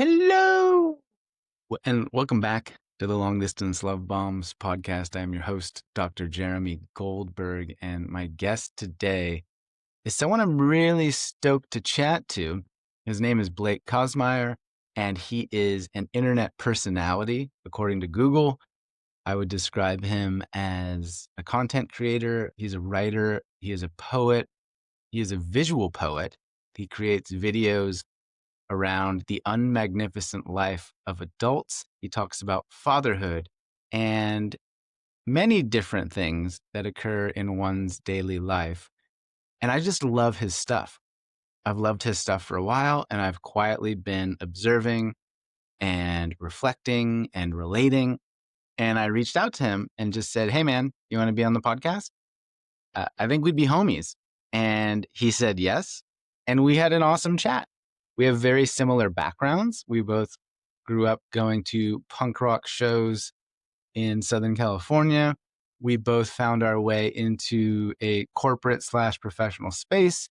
Hello, and welcome back to the Long Distance Love Bombs podcast. I am your host, Dr. Jeremy Goldberg, and my guest today is someone I'm really stoked to chat to. His name is Blake Kasemeier, and he is an internet personality, according to Google. I would describe him as a content creator. He's a writer. He is a poet. He is a visual poet. He creates videos around the unmagnificent life of adults. He talks about fatherhood and many different things that occur in one's daily life. And I just love his stuff. I've loved his stuff for a while, and I've quietly been observing and reflecting and relating. And I reached out to him and just said, "Hey, man, you want to be on the podcast? I think we'd be homies." And he said yes. And we had an awesome chat. We have very similar backgrounds. We both grew up going to punk rock shows in Southern California. We both found our way into a corporate/professional space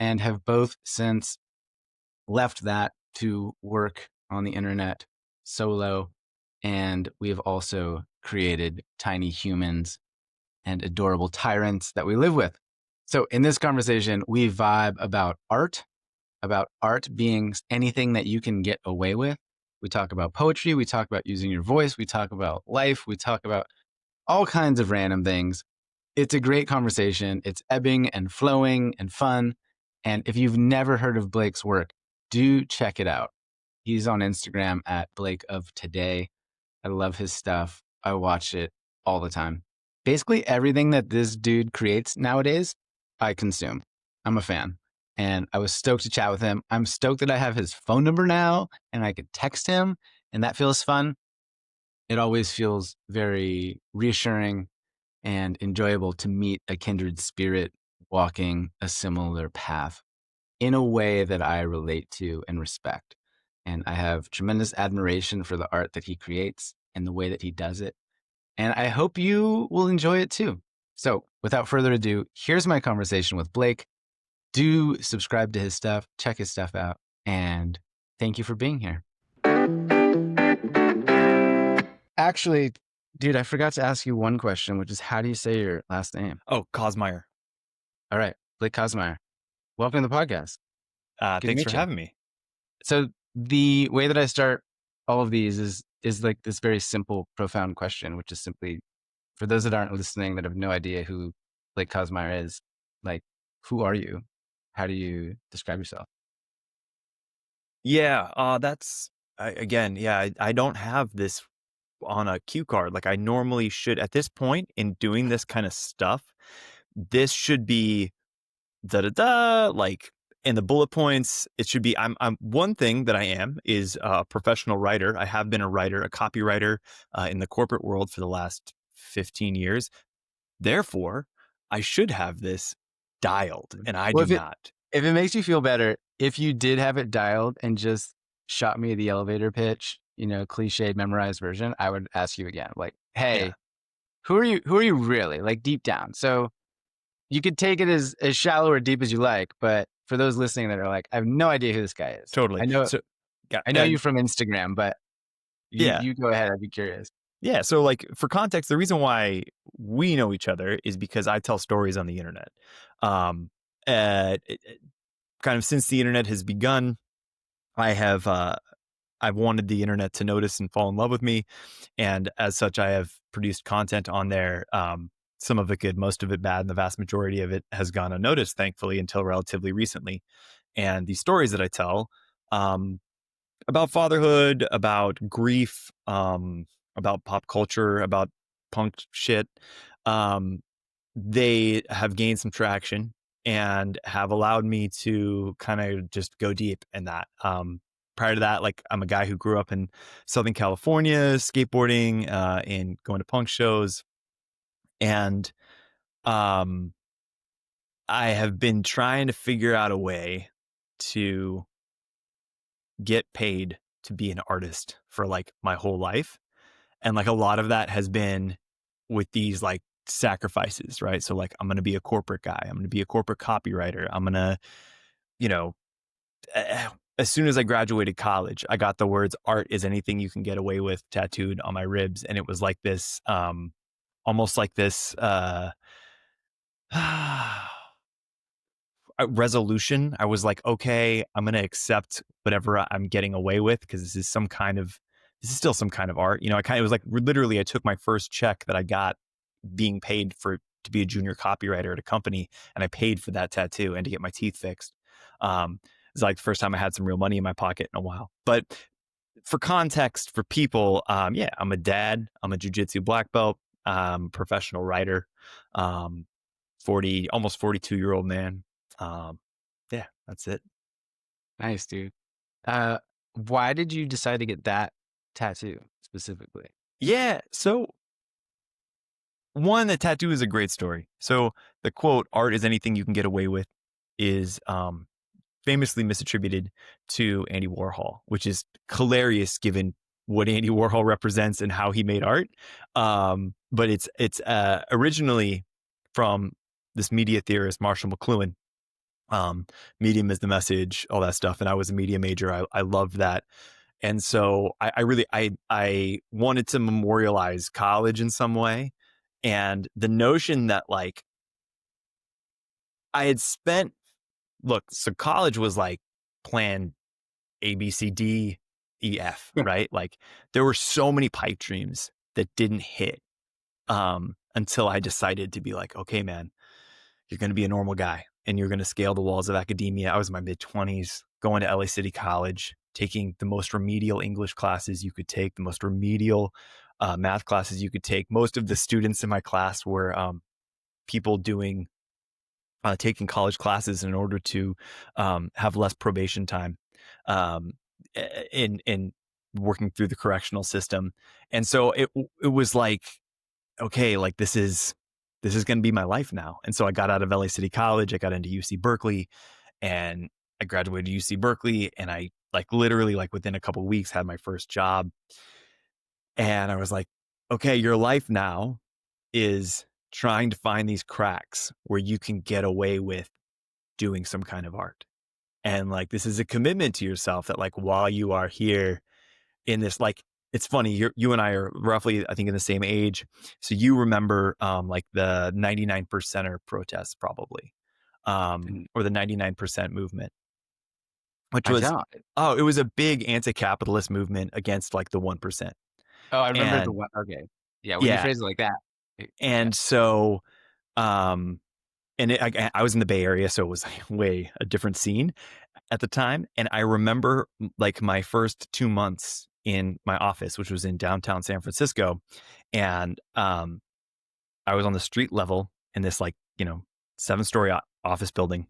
and have both since left that to work on the internet solo. And we have also created tiny humans and adorable tyrants that we live with. So in this conversation, we vibe about art being anything that you can get away with. We talk about poetry. We talk about using your voice. We talk about life. We talk about all kinds of random things. It's a great conversation. It's ebbing and flowing and fun. And if you've never heard of Blake's work, do check it out. He's on Instagram at Blake of Today. I love his stuff. I watch it all the time. Basically everything that this dude creates nowadays, I consume. I'm a fan. And I was stoked to chat with him. I'm stoked that I have his phone number now and I could text him, and that feels fun. It always feels very reassuring and enjoyable to meet a kindred spirit walking a similar path in a way that I relate to and respect. And I have tremendous admiration for the art that he creates and the way that he does it. And I hope you will enjoy it too. So without further ado, here's my conversation with Blake. Do subscribe to his stuff, check his stuff out, and thank you for being here. Actually, dude, I forgot to ask you one question, which is how do you say your last name? Oh, Kasemeier. All right, Blake Kasemeier. Welcome to the podcast. Good to Thanks meet for you. having me. So the way that I start all of these is like this very simple, profound question, which is simply, for those that aren't listening that have no idea who Blake Kasemeier is, like, who are you? How do you describe yourself? Yeah, I don't have this on a cue card like I normally should at this point in doing this kind of stuff. This should be like in the bullet points. It should be I'm one thing that I am is a professional writer. I have been a writer, a copywriter in the corporate world for the last 15 years. Therefore, I should have this dialed, and I Well, do not. if it makes you feel better, if you did have it dialed and just shot me the elevator pitch, cliched memorized version, I would ask you again, like, hey, Yeah. who are you really, like, deep down? So you could take it as shallow or deep as you like, but for those listening that are like, I have no idea who this guy is. Totally. I know So, yeah, you from Instagram, but yeah, you go ahead. I'd be curious. yeah. So, like for context, the reason why we know each other is because I tell stories on the internet. Um, Kind of since the internet has begun, I have I've wanted the internet to notice and fall in love with me, and as such, I have produced content on there. Some of it good, most of it bad, and the vast majority of it has gone unnoticed, thankfully, until relatively recently. And the stories that I tell, um, about fatherhood, about grief, about pop culture, about punk shit. Um, they have gained some traction and have allowed me to kind of just go deep in that. Prior to that, like I'm a guy who grew up in Southern California, skateboarding, and going to punk shows. And um, I have been trying to figure out a way to get paid to be an artist for like my whole life. And like a lot of that has been with these like sacrifices, right? So like I'm going to be a corporate guy. I'm going to be a corporate copywriter. I'm going to, you know, as soon as I graduated college, I got the words "art is anything you can get away with" tattooed on my ribs, and it was like this, almost like this a resolution. I was like, okay, I'm going to accept whatever I'm getting away with because this is still some kind of art. You know, it was like literally I took my first check that I got being paid for to be a junior copywriter at a company, and I paid for that tattoo and to get my teeth fixed. It's like the first time I had some real money in my pocket in a while. But for context, for people, yeah, I'm a dad. I'm a jujitsu black belt. Professional writer. Um, 40, almost 42-year-old man. Um, yeah, that's it. Nice, dude. Uh, why did you decide to get that tattoo specifically? Yeah. So one, the tattoo is a great story. So the quote, art is anything you can get away with, is famously misattributed to Andy Warhol, which is hilarious given what Andy Warhol represents and how he made art. But it's originally from this media theorist, Marshall McLuhan. Medium is the message, all that stuff. And I was a media major. I loved that. And so I wanted to memorialize college in some way. And the notion that like I had spent, look, so college was like plan A, B, C, D, E, F, right? Like there were so many pipe dreams that didn't hit until I decided to be like, okay, man, you're going to be a normal guy and you're going to scale the walls of academia. I was in my mid 20s going to LA City College, taking the most remedial English classes you could take, the most remedial math classes you could take. Most of the students in my class were people doing taking college classes in order to have less probation time um, in working through the correctional system. And so it was like, okay, like this is going to be my life now. And so I got out of LA City College, I got into UC Berkeley, and I graduated UC Berkeley, and I like literally like within a couple of weeks had my first job. And I was like, okay, your life now is trying to find these cracks where you can get away with doing some kind of art. And like this is a commitment to yourself that like while you are here in this, like it's funny, you and I are roughly I think in the same age. So you remember like the 99 percenter protests probably. And Or the 99% movement, which I was don't. it was a big anti-capitalist movement against like the 1%. Oh, I remember the And one. Okay. Yeah, when you yeah, phrase it like that. Yeah. and so um I was in the Bay Area, so it was like way a different scene at the time. And I remember like my first 2 months in my office, which was in downtown San Francisco. And I was on the street level in this like, 7-story office building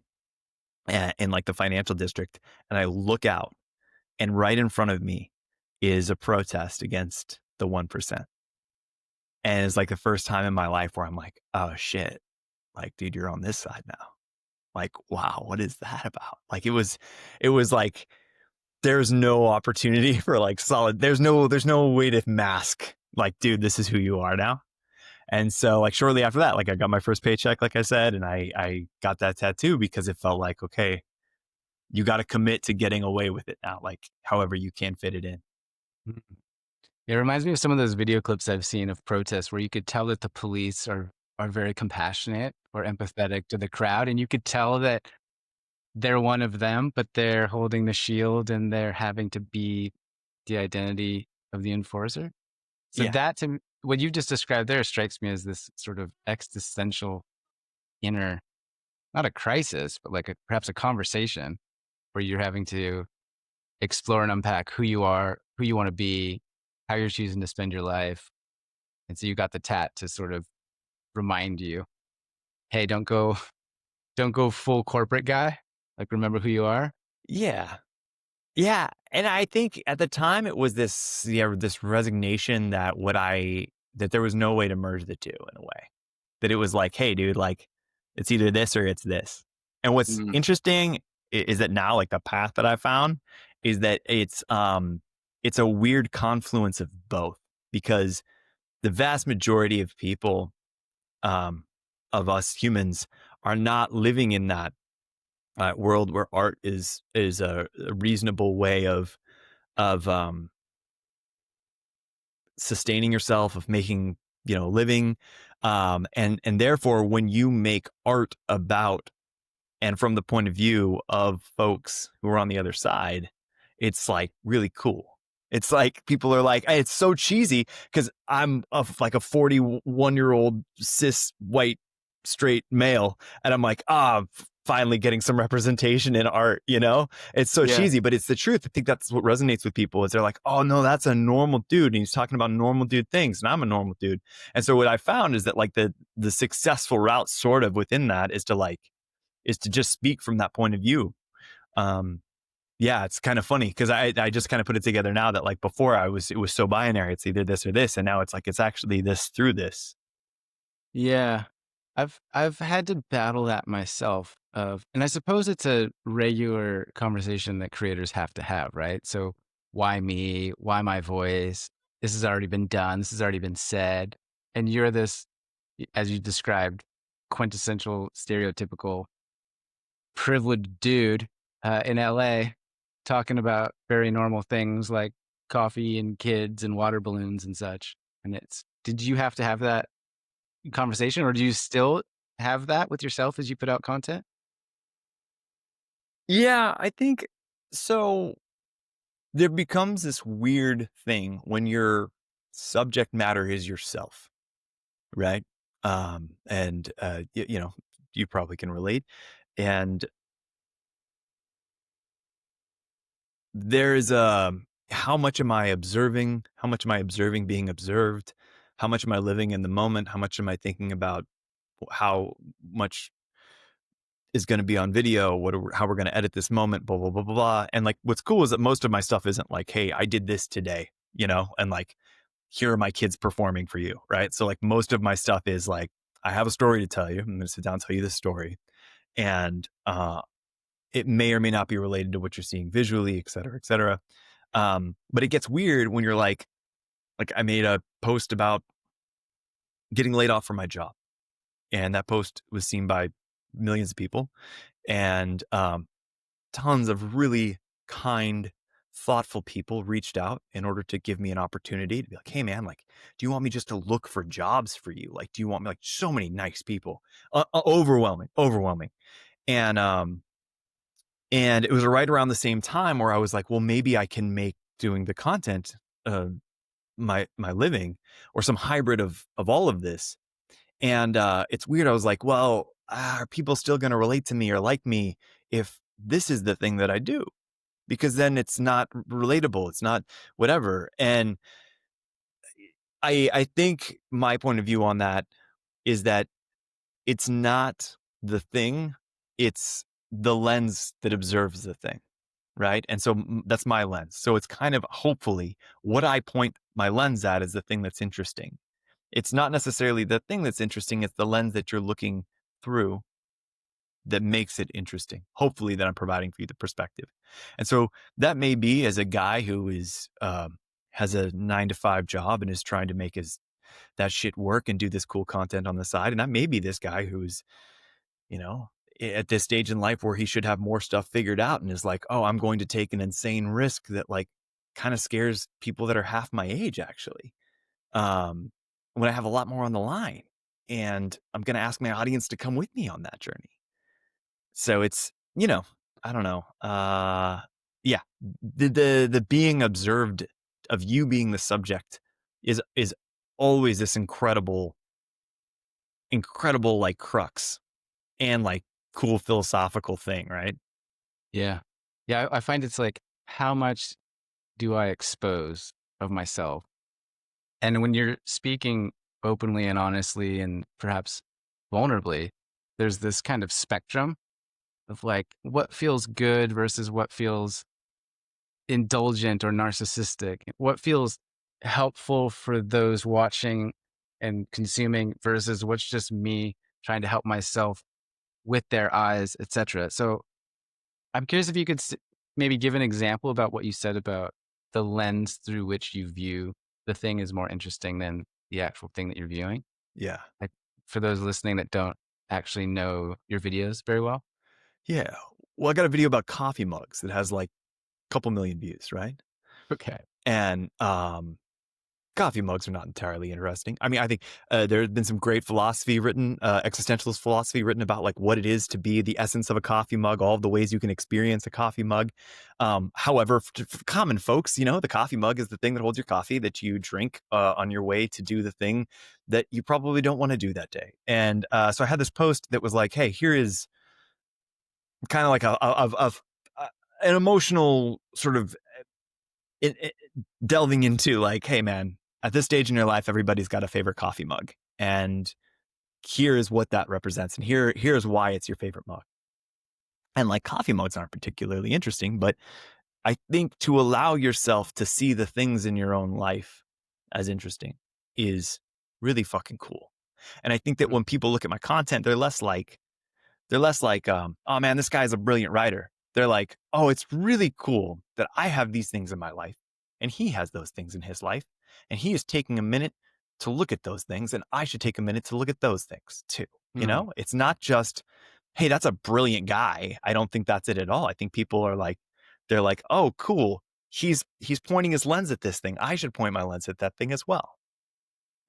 in like the financial district. And I look out and right in front of me is a protest against the 1%. And it's like the first time in my life where I'm like, oh shit, like, dude, you're on this side now. Like, wow, what is that about? Like, it was like, there's no opportunity for like solid. There's no way to mask like, dude, this is who you are now. And so like shortly after that, like I got my first paycheck, like I said, and I got that tattoo because it felt like, okay, you got to commit to getting away with it now, like however you can fit it in. Mhm. It reminds me of some of those video clips I've seen of protests where you could tell that the police are very compassionate or empathetic to the crowd, and you could tell that they're one of them, but they're holding the shield and they're having to be the identity of the enforcer. So Yeah. that what you just described there strikes me as this sort of existential inner, not a crisis, but like perhaps a conversation where you're having to explore and unpack who you are, who you want to be, how you're choosing to spend your life. And so you got the tat to sort of remind you, hey, don't go full corporate guy. Like remember who you are. Yeah. Yeah. And I think at the time it was this resignation that that there was no way to merge the two in a way. That it was like, hey, dude, like it's either this or it's this. And what's Mm, interesting is that now, like the path that I found is that it's a weird confluence of both because the vast majority of people, um, of us humans are not living in that world where art is a reasonable way of sustaining yourself, of making, a living. And therefore, when you make art about and from the point of view of folks who are on the other side, it's like really cool. It's like people are like, "Hey, it's so cheesy because I'm like a 41-year-old cis white straight male, and I'm like, finally getting some representation in art. It's so Yeah. cheesy, but it's the truth. I think that's what resonates with people is they're like, oh no, that's a normal dude, and he's talking about normal dude things, and I'm a normal dude. And so what I found is that like the successful route sort of within that is to just speak from that point of view. Um, yeah, it's kind of funny because I just kind of put it together now that like before it was so binary. It's either this or this, and now it's like it's actually this through this. Yeah. I've had to battle that myself and I suppose it's a regular conversation that creators have to have, right? So why me? Why my voice? This has already been done. This has already been said. And you're this, as you described, quintessential stereotypical privileged dude in LA talking about very normal things like coffee and kids and water balloons and such. And did you have to have that conversation, or do you still have that with yourself as you put out content? Yeah, I think so. There becomes this weird thing when your subject matter is yourself, right? And you probably can relate. And there's how much am I observing? How much am I observing being observed? How much am I living in the moment? How much am I thinking about how much is going to be on video? How we're going to edit this moment? Blah blah blah blah blah. And like, what's cool is that most of my stuff isn't like, hey, I did this today, and like, here are my kids performing for you, right? So like, most of my stuff is like, I have a story to tell you. I'm going to sit down and tell you this story, and it may or may not be related to what you're seeing visually, et cetera, et cetera. But it gets weird when you're like I made a post about getting laid off from my job, and that post was seen by millions of people, and tons of really kind, thoughtful people reached out in order to give me an opportunity to be like, hey man, like, do you want me just to look for jobs for you? Like, do you want me, like, so many nice people, overwhelming. And it was right around the same time where I was like, well, maybe I can make doing the content uh, my living, or some hybrid of all of this. And it's weird. I was like, well, are people still going to relate to me or like me if this is the thing that I do? Because then it's not relatable. It's not whatever. And I think my point of view on that is that it's not the thing, it's the lens that observes the thing. Right. And so that's my lens. So it's kind of hopefully what I point my lens at is the thing that's interesting. It's not necessarily the thing that's interesting, it's the lens that you're looking through that makes it interesting. Hopefully, that I'm providing for you the perspective. And so that may be as a guy who is has a 9 to 5 job and is trying to make his that shit work and do this cool content on the side. And that may be this guy who's, you know, at this stage in life where he should have more stuff figured out and is like, oh, I'm going to take an insane risk that like kind of scares people that are half my age, actually. Um, when I have a lot more on the line. And I'm going to ask my audience to come with me on that journey. So it's, I don't know. Yeah, the being observed of you being the subject is always this incredible like crux and like cool philosophical thing, right? Yeah. Yeah, I find it's like, how much do I expose of myself? And when you're speaking openly and honestly and perhaps vulnerably, there's this kind of spectrum of like what feels good versus what feels indulgent or narcissistic, what feels helpful for those watching and consuming versus what's just me trying to help myself with their eyes, etc. So I'm curious if you could maybe give an example about what you said about the lens through which you view the thing is more interesting than the actual thing that you're viewing. Yeah. Like for those listening that don't actually know your videos very well. Yeah. Well, I got a video about coffee mugs that has like a couple million views, right? Okay. And coffee mugs are not entirely interesting. I mean, I think there has been some great philosophy written, existentialist philosophy written about like what it is to be the essence of a coffee mug, all of the ways you can experience a coffee mug. However, for common folks, the coffee mug is the thing that holds your coffee that you drink on your way to do the thing that you probably don't want to do that day. And so I had this post that was like, hey, here is kind of like an emotional sort of it, it, delving into like, hey, man, at this stage in your life, everybody's got a favorite coffee mug. And here is what that represents. And here's why it's your favorite mug. And like coffee mugs aren't particularly interesting, but I think to allow yourself to see the things in your own life as interesting is really fucking cool. And I think that Mm. when people look at my content, they're less like, oh man, this guy's a brilliant writer. They're like, oh, it's really cool that I have these things in my life and he has those things in his life. And he is taking a minute to look at those things. And I should take a minute to look at those things too. Mm. It's not just, hey, that's a brilliant guy. I don't think that's it at all. I think people are like, they're like, oh, cool. He's pointing his lens at this thing. I should point my lens at that thing as well.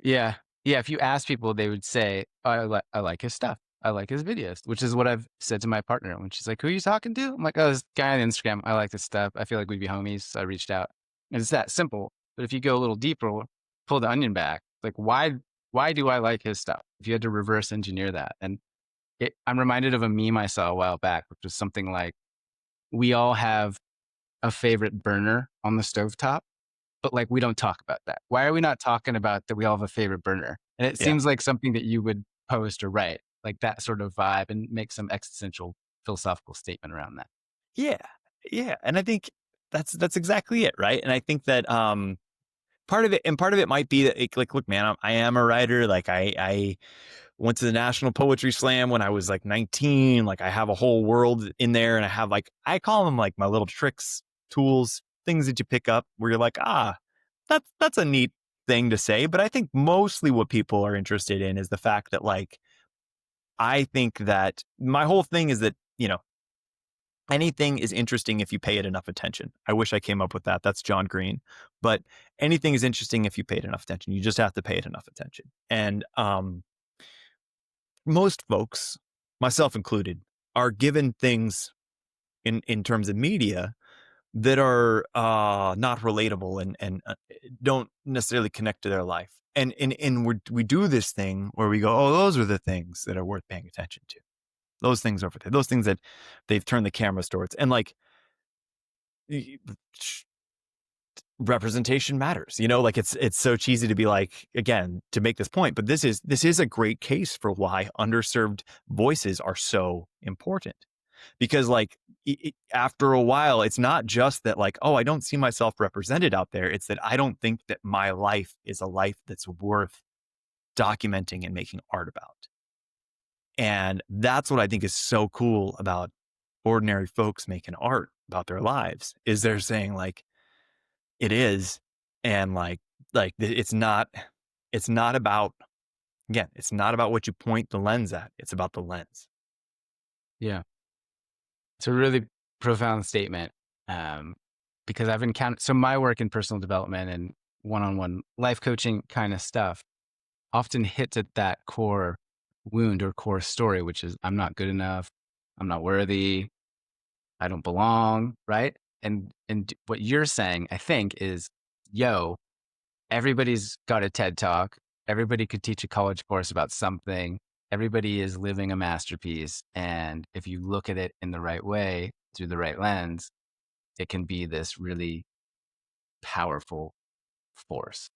Yeah. Yeah, if you ask people, they would say, "Oh, I like his stuff. I like his videos," which is what I've said to my partner when she's like, "Who are you talking to?" I'm like, "Oh, this guy on Instagram. I like his stuff. I feel like we'd be homies." So I reached out. And it's that simple. But if you go a little deeper, pull the onion back, like why do I like his stuff? If you had to reverse engineer that. And I'm reminded of a meme I saw a while back, which was something like, we all have a favorite burner on the stovetop, but like we don't talk about that. Why are we not talking about that we all have a favorite burner? And it Yeah. seems like something that you would post or write, like that sort of vibe, and make some existential philosophical statement around that. Yeah. Yeah. And I think that's exactly it. Right. And I think that part of it might be that like, look, man, I am a writer. Like I went to the National Poetry Slam when I was like 19. Like I have a whole world in there, and I have like, I call them like my little tricks, tools, things that you pick up where you're like, that's a neat thing to say. But I think mostly what people are interested in is the fact that like, I think that my whole thing is that, anything is interesting if you pay it enough attention. I wish I came up with that. That's John Green. But anything is interesting if you pay it enough attention. You just have to pay it enough attention. And most folks, myself included, are given things in terms of media that are not relatable and don't necessarily connect to their life. And we do this thing where we go, oh, those are the things that are worth paying attention to. Those things over there, those things that they've turned the cameras towards. And like, representation matters, like it's so cheesy to be like, again, to make this point, but this is a great case for why underserved voices are so important. Because like after a while, it's not just that like, oh, I don't see myself represented out there. It's that I don't think that my life is a life that's worth documenting and making art about. And that's what I think is so cool about ordinary folks making art about their lives, is they're saying like, it is. And it's not about, again, it's not about what you point the lens at. It's about the lens. Yeah. It's a really profound statement. Um, because I've encountered, so my work in personal development and one-on-one life coaching kind of stuff often hits at that core wound or core story, which is, I'm not good enough. I'm not worthy. I don't belong, right? And what you're saying, I think, is, yo, everybody's got a TED Talk. Everybody could teach a college course about something. Everybody is living a masterpiece. And if you look at it in the right way, through the right lens, it can be this really powerful force.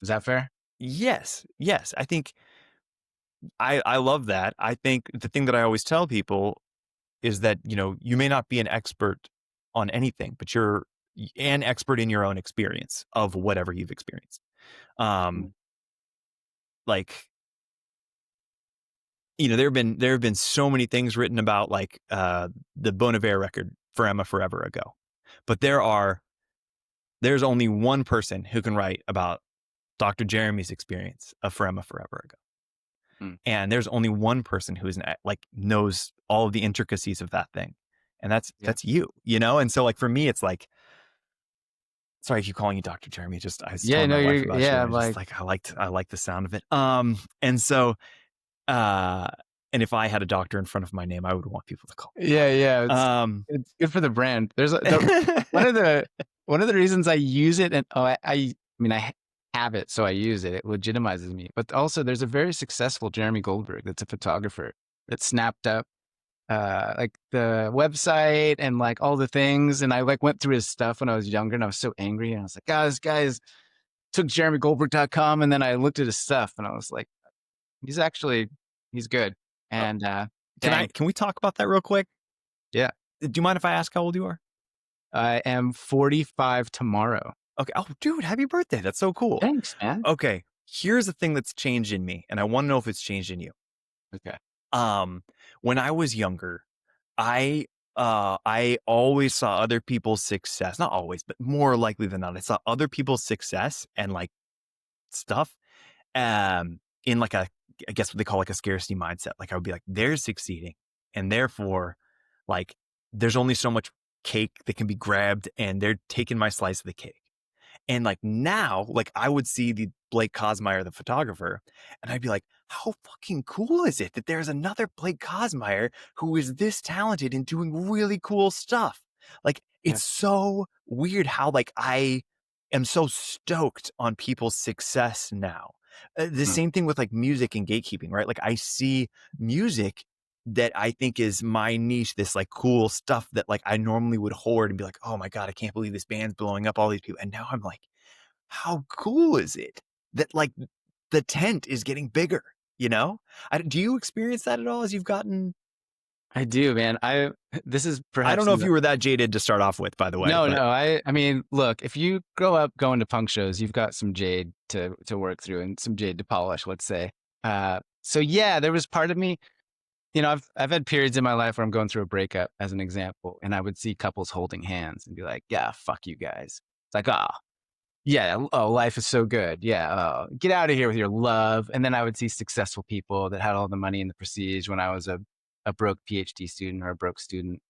Is that fair? Yes. Yes. I think I love that. I think the thing that I always tell people is that, you may not be an expert on anything, but you're an expert in your own experience of whatever you've experienced. Um, Mm. like, there have been so many things written about like the Bon Iver record for Emma Forever Ago. But there's only one person who can write about Dr. Jeremy's experience of For Emma Forever Ago. Mm. And there's only one person who is like knows all of the intricacies of that thing. and that's Yeah. that's you, And so like for me, it's like, sorry, I keep calling you Dr. Jeremy. Just I was Yeah, telling my no, wife you're about you. yeah, And I'm I just like, like I like the sound of it. And so uh, and if I had a doctor in front of my name, I would want people to call me yeah, yeah, doctor. it's good for the brand. There's one of the one of the reasons I use it, and I mean, have it, so I use it. It legitimizes me. But also, there's a very successful Jeremy Goldberg that's a photographer that snapped up like the website and like all the things. And I like went through his stuff when I was younger, and I was so angry. And I was like, "God, this guy's took JeremyGoldberg.com." And then I looked at his stuff, and I was like, he's actually he's good. Uh, And can I dang, can we talk about that real quick? yeah. Do you mind if I ask how old you are? I am 45 tomorrow. Okay. Oh, dude, happy birthday. That's so cool. Thanks, man. Okay. Here's the thing that's changed in me, and I want to know if it's changed in you. Okay. Um, when I was younger, I I always saw other people's success. Not always, but more likely than not, I saw other people's success and like stuff in like a, I guess what they call like a scarcity mindset. Like I would be like, they're succeeding, and therefore, like, there's only so much cake that can be grabbed, and they're taking my slice of the cake. And like now, like I would see the Blake Kasemeier, the photographer, and I'd be like, how fucking cool is it that there's another Blake Kasemeier who is this talented and doing really cool stuff? Like, Yeah. it's so weird how like I am so stoked on people's success now. The Mm. same thing with like music and gatekeeping, right? Like I see music that I think is my niche, this like cool stuff that like I normally would hoard and be like, oh my God, I can't believe this band's blowing up all these people. And now I'm like, how cool is it that like the tent is getting bigger? You know, do you experience that at all as you've gotten? I do, man. This is I don't perhaps know if you were that jaded to start off with, by the way, no, but no. I mean, look, if you grow up going to punk shows, you've got some jade to work through and some jade to polish, let's say. So yeah, there was part of me, I've had periods in my life where I'm going through a breakup, as an example, and I would see couples holding hands and be like, "Yeah, fuck you guys." It's like, "Oh, yeah, oh, life is so good. Yeah, oh, get out of here with your love." And then I would see successful people that had all the money and the prestige when I was a broke PhD student or a broke student.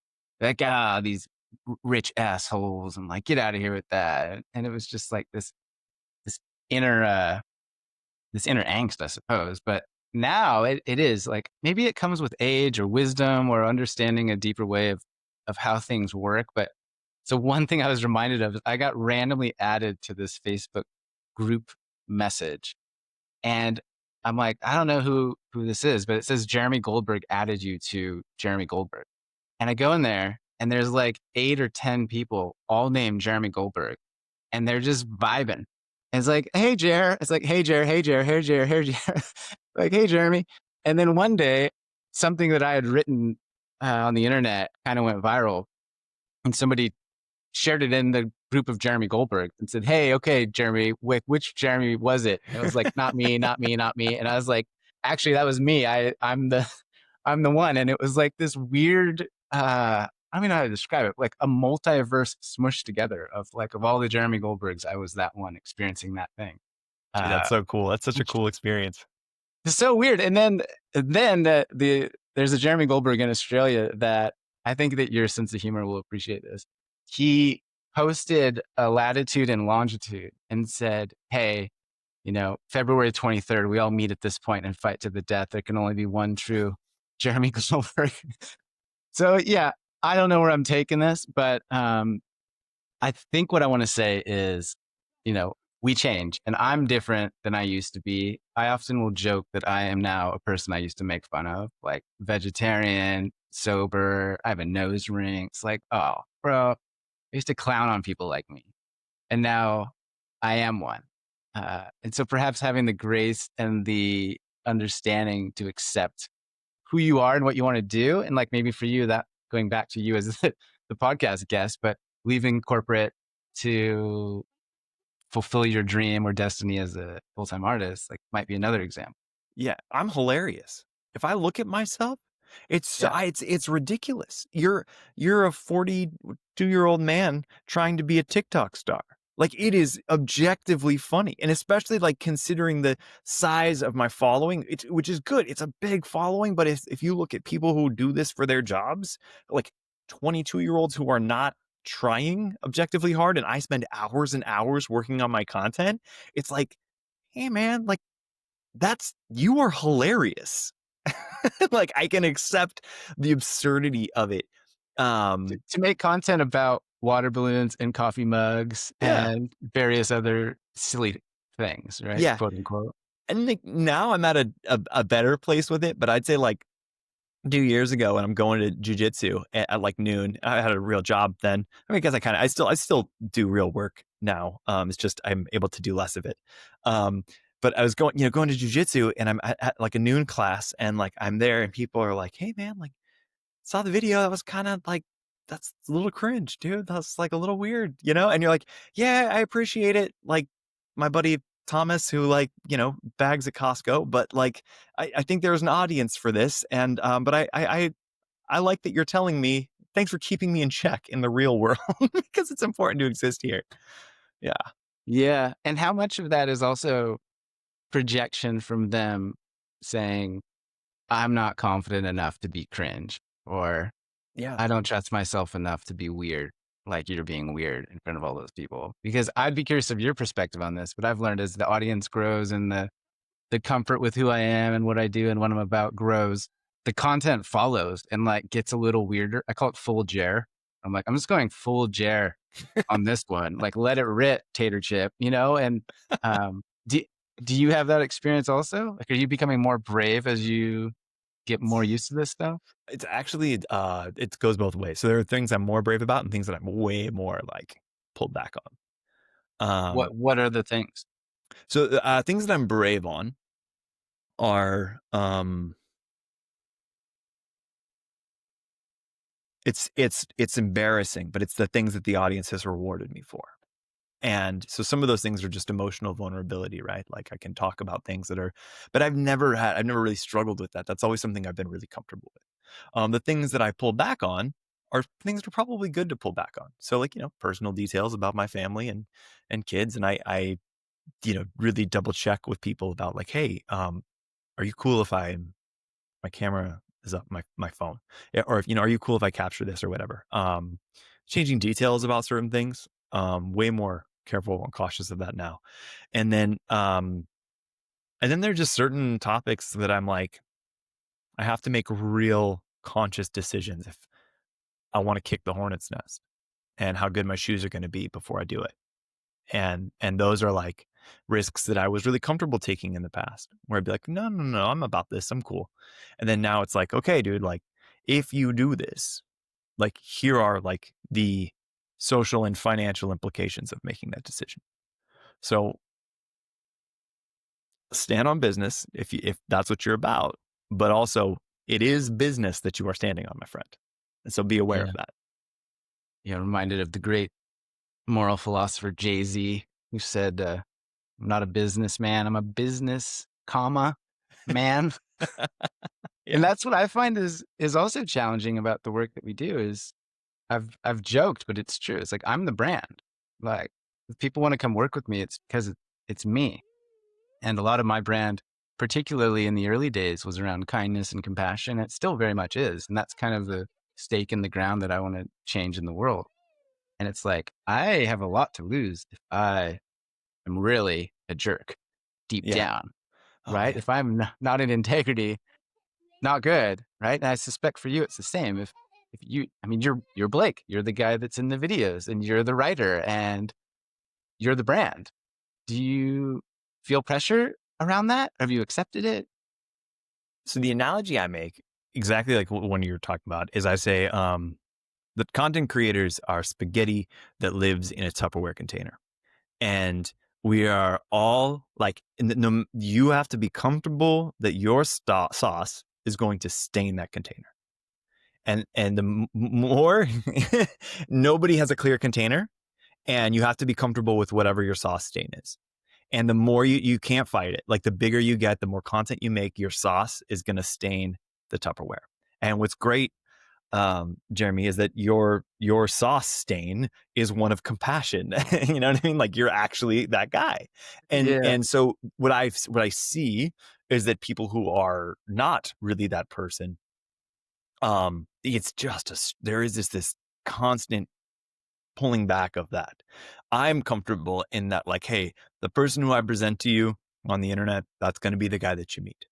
Like, these rich assholes. I'm like, get out of here with that. And it was just like this inner, this inner angst, I suppose. But now it is like, maybe it comes with age or wisdom or understanding a deeper way of how things work. But so one thing I was reminded of is I got randomly added to this Facebook group message. And I'm like, I don't know who this is, but it says Jeremy Goldberg added you to Jeremy Goldberg. And I go in there and there's like 8 or 10 people all named Jeremy Goldberg, and they're just vibing. And it's like, hey Jer. It's like, hey Jer, hey Jer, hey Jer, hey Jer. Like, hey Jeremy. And then one day, something that I had written on the internet kind of went viral, and somebody shared it in the group of Jeremy Goldberg and said, "Hey, okay, Jeremy, which Jeremy was it?" And it was like, "Not me, not me, not me." And I was like, "Actually, that was me. I'm the I'm the one." And it was like this weird I don't even know how to describe it, like a multiverse smushed together of all the Jeremy Goldbergs. I was that one experiencing that thing. dude, Uh that's so cool. That's such a which cool experience. is so weird. And then there's a Jeremy Goldberg in Australia that I think that your sense of humor will appreciate this. He posted a latitude and longitude and said, "Hey, February 23rd, we all meet at this point and fight to the death. There can only be one true Jeremy Goldberg." So yeah, I don't know where I'm taking this, but I think what I want to say is, we change, and I'm different than I used to be. I often will joke that I am now a person I used to make fun of, like vegetarian, sober. I have a nose ring. It's like, oh, bro, I used to clown on people like me, and now I am one. And so perhaps having the grace and the understanding to accept who you are and what you want to do. And like maybe for you, that going back to you as the podcast guest, but leaving corporate to fulfill your dream or destiny as a full-time artist, like might be another example. Yeah, I'm hilarious. If I look at myself, Yeah. it's ridiculous. You're a 42-year-old man trying to be a TikTok star. Like it is objectively funny, and especially like considering the size of my following, which is good. It's a big following, but if you look at people who do this for their jobs, like 22-year-olds who are not trying objectively hard, and I spend hours and hours working on my content, it's like, hey man, like that's you are hilarious. Like I can accept the absurdity of it. To make content about water balloons and coffee mugs Yeah, and various other silly things, right? yeah. Quote unquote. And like now I'm at a better place with it, but I'd say like 2 years ago when I'm going to jujitsu at like noon. I had a real job then. I mean, because I still do real work now. It's just I'm able to do less of it. But I was going to jujitsu, and I'm at like a noon class, and like I'm there, and people are like, "Hey, man, like saw the video. That was kind of like that's a little cringe, dude. That's like a little weird, you know?" And you're like, "Yeah, I appreciate it." Like my buddy Thomas, who like bags at Costco, but like I think there's an audience for this, and but I like that you're telling me. Thanks for keeping me in check in the real world because it's important to exist here. Yeah, Yeah. And how much of that is also projection from them saying, I'm not confident enough to be cringe, or yeah, I don't trust myself enough to be weird, like you're being weird in front of all those people. Because I'd be curious of your perspective on this. What I've learned as the audience grows and the comfort with who I am and what I do and what I'm about grows, the content follows and like gets a little weirder. I call it full Jer. I'm like, I'm just going full Jer on this one. Like, let it rip, tater chip, And um, do do you have that experience also? Like, are you becoming more brave as you get more used to this stuff? it's actually it goes both ways. So there are things I'm more brave about and things that I'm way more like pulled back on. What are the things? So things that I'm brave on are it's embarrassing, but it's the things that the audience has rewarded me for. And so some of those things are just emotional vulnerability, right? Like I can talk about things that are, but I've never really struggled with that. That's always something I've been really comfortable with. The things that I pull back on are things that are probably good to pull back on. So like, personal details about my family and kids. And I really double check with people about like, hey, are you cool if my camera is up my phone? Yeah, or if, are you cool if I capture this or whatever? Changing details about certain things. Way more careful and cautious of that now. And then there are just certain topics that I'm like, I have to make real conscious decisions if I want to kick the hornet's nest and how good my shoes are going to be before I do it. And those are like risks that I was really comfortable taking in the past, where I'd be like, no, no, no, I'm about this. I'm cool. And then now it's like, okay, dude, like if you do this, like here are like the social and financial implications of making that decision. So stand on business if that's what you're about, but also it is business that you are standing on, my friend. And so be aware of Yeah. that. Yeah. Reminded of the great moral philosopher Jay-Z, who said, I'm not a businessman, I'm a business, comma, man. And Yeah. that's what I find is also challenging about the work that we do is I've joked, but it's true. It's like I'm the brand. Like if people want to come work with me, it's because it's me. And a lot of my brand, particularly in the early days, was around kindness and compassion. It still very much is. And that's kind of the stake in the ground that I want to change in the world. And it's like I have a lot to lose if I am really a jerk deep Yeah. down, Oh right? man. If I'm not in integrity, not good, right? And I suspect for you, it's the same. If you, I mean, you're Blake, you're the guy that's in the videos, and you're the writer, and you're the brand. Do you feel pressure around that? Have you accepted it? So the analogy I make, exactly like one you're talking about, is I say the content creators are spaghetti that lives in a Tupperware container. And we are all like, no, you have to be comfortable that your sauce is going to stain that container. And the more nobody has a clear container, and you have to be comfortable with whatever your sauce stain is. And the more you can't fight it, like the bigger you get, the more content you make, your sauce is going to stain the Tupperware. And what's great, Jeremy, is that your sauce stain is one of compassion. You know what I mean? Like you're actually that guy. And Yeah. and so what I see is that people who are not really that person It's just there is this constant pulling back of that. I'm comfortable in that, like, hey, the person who I present to you on the internet, that's going to be the guy that you meet.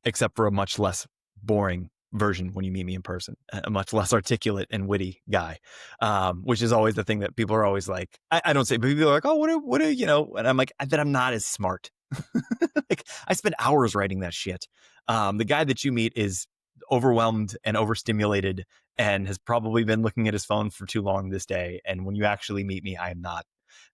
Except for a much less boring version when you meet me in person, a much less articulate and witty guy, which is always the thing that people are always like, I don't say, but people are like, oh, and I'm like, that I'm not as smart. Like, I spend hours writing that shit. The guy that you meet is overwhelmed and overstimulated and has probably been looking at his phone for too long this day. And when you actually meet me, I am not